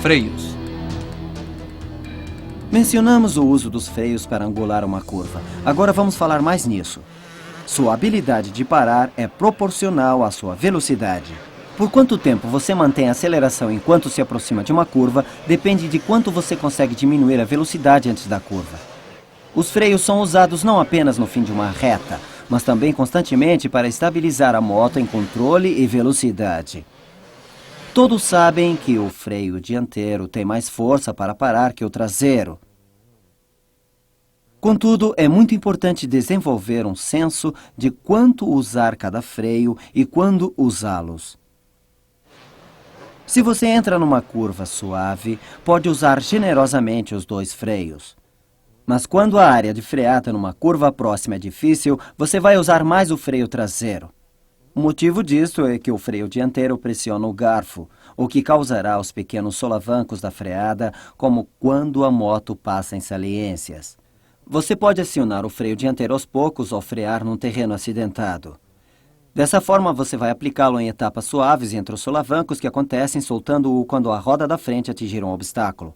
freios. Mencionamos o uso dos freios para angular uma curva. Agora vamos falar mais nisso. Sua habilidade de parar é proporcional à sua velocidade. Por quanto tempo você mantém a aceleração enquanto se aproxima de uma curva depende de quanto você consegue diminuir a velocidade antes da curva. Os freios são usados não apenas no fim de uma reta, mas também constantemente para estabilizar a moto em controle e velocidade. Todos sabem que o freio dianteiro tem mais força para parar que o traseiro. Contudo, é muito importante desenvolver um senso de quanto usar cada freio e quando usá-los. Se você entra numa curva suave, pode usar generosamente os dois freios. Mas quando a área de freada numa curva próxima é difícil, você vai usar mais o freio traseiro. O motivo disso é que o freio dianteiro pressiona o garfo, o que causará os pequenos solavancos da freada, como quando a moto passa em saliências. Você pode acionar o freio dianteiro aos poucos ao frear num terreno acidentado. Dessa forma, você vai aplicá-lo em etapas suaves entre os solavancos que acontecem soltando-o quando a roda da frente atingir um obstáculo.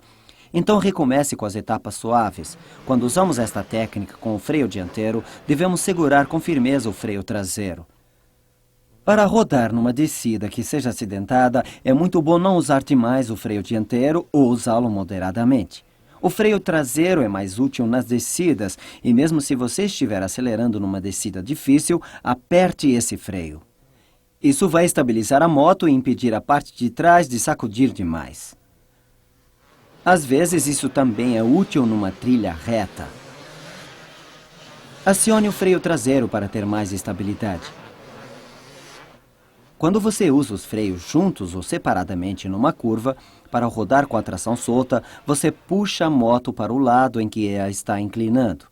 Então recomece com as etapas suaves. Quando usamos esta técnica com o freio dianteiro, devemos segurar com firmeza o freio traseiro. Para rodar numa descida que seja acidentada, é muito bom não usar demais o freio dianteiro ou usá-lo moderadamente. O freio traseiro é mais útil nas descidas e mesmo se você estiver acelerando numa descida difícil, aperte esse freio. Isso vai estabilizar a moto e impedir a parte de trás de sacudir demais. Às vezes, isso também é útil numa trilha reta. Acione o freio traseiro para ter mais estabilidade. Quando você usa os freios juntos ou separadamente numa curva, para rodar com a tração solta, você puxa a moto para o lado em que a está inclinando,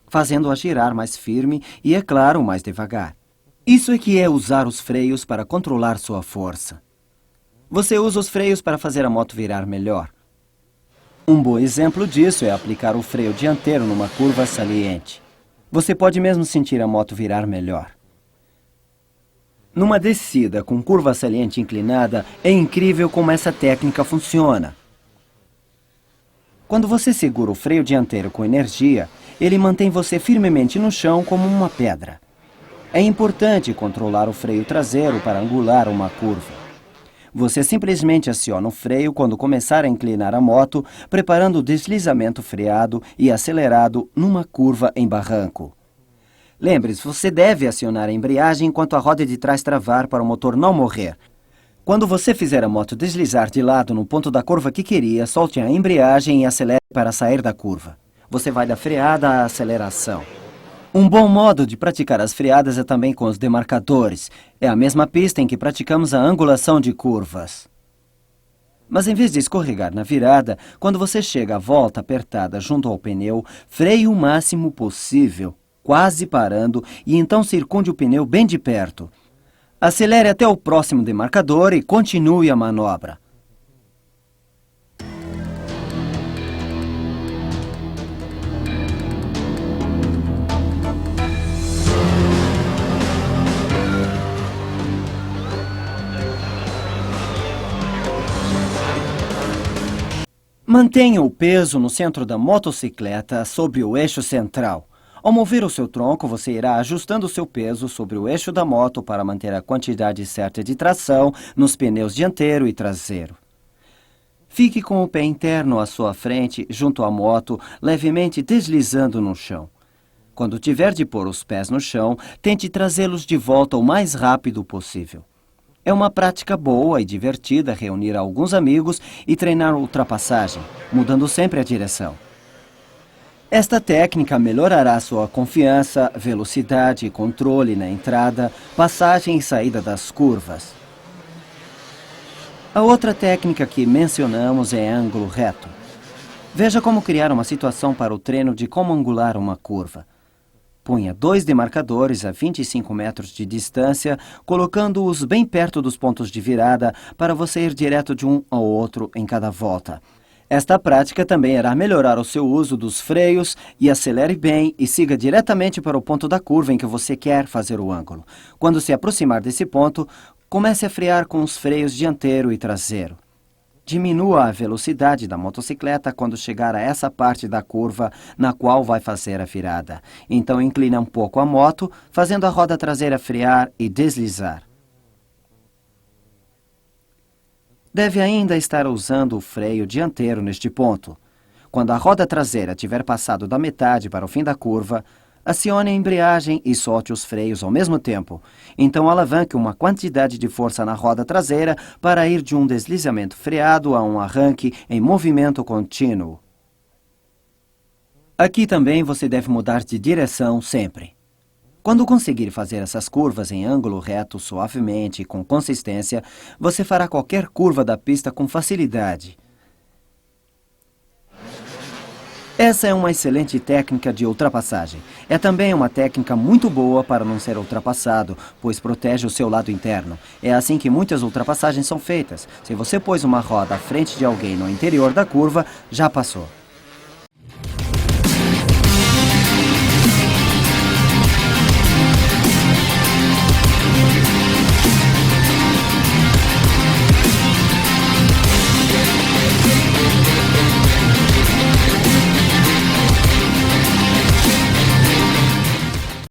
fazendo-a girar mais firme e, é claro, mais devagar. Isso é que é usar os freios para controlar sua força. Você usa os freios para fazer a moto virar melhor. Um bom exemplo disso é aplicar o freio dianteiro numa curva saliente. Você pode mesmo sentir a moto virar melhor. Numa descida com curva saliente inclinada, é incrível como essa técnica funciona. Quando você segura o freio dianteiro com energia, ele mantém você firmemente no chão como uma pedra. É importante controlar o freio traseiro para angular uma curva. Você simplesmente aciona o freio quando começar a inclinar a moto, preparando o deslizamento freado e acelerado numa curva em barranco. Lembre-se, você deve acionar a embreagem enquanto a roda de trás travar para o motor não morrer. Quando você fizer a moto deslizar de lado no ponto da curva que queria, solte a embreagem e acelere para sair da curva. Você vai da freada à aceleração. Um bom modo de praticar as freadas é também com os demarcadores. É a mesma pista em que praticamos a angulação de curvas. Mas em vez de escorregar na virada, quando você chega à volta apertada junto ao pneu, freie o máximo possível, quase parando, e então circunde o pneu bem de perto. Acelere até o próximo demarcador e continue a manobra. Mantenha o peso no centro da motocicleta sobre o eixo central. Ao mover o seu tronco, você irá ajustando o seu peso sobre o eixo da moto para manter a quantidade certa de tração nos pneus dianteiro e traseiro. Fique com o pé interno à sua frente, junto à moto, levemente deslizando no chão. Quando tiver de pôr os pés no chão, tente trazê-los de volta o mais rápido possível. É uma prática boa e divertida reunir alguns amigos e treinar ultrapassagem, mudando sempre a direção. Esta técnica melhorará sua confiança, velocidade e controle na entrada, passagem e saída das curvas. A outra técnica que mencionamos é ângulo reto. Veja como criar uma situação para o treino de como angular uma curva. Ponha 2 demarcadores a 25 metros de distância, colocando-os bem perto dos pontos de virada para você ir direto de um ao outro em cada volta. Esta prática também irá melhorar o seu uso dos freios e acelere bem e siga diretamente para o ponto da curva em que você quer fazer o ângulo. Quando se aproximar desse ponto, comece a frear com os freios dianteiro e traseiro. Diminua a velocidade da motocicleta quando chegar a essa parte da curva na qual vai fazer a virada. Então inclina um pouco a moto, fazendo a roda traseira frear e deslizar. Deve ainda estar usando o freio dianteiro neste ponto. Quando a roda traseira tiver passado da metade para o fim da curva, acione a embreagem e solte os freios ao mesmo tempo. Então alavanque uma quantidade de força na roda traseira para ir de um deslizamento freado a um arranque em movimento contínuo. Aqui também você deve mudar de direção sempre. Quando conseguir fazer essas curvas em ângulo reto suavemente e com consistência, você fará qualquer curva da pista com facilidade. Essa é uma excelente técnica de ultrapassagem. É também uma técnica muito boa para não ser ultrapassado, pois protege o seu lado interno. É assim que muitas ultrapassagens são feitas. Se você pôs uma roda à frente de alguém no interior da curva, já passou.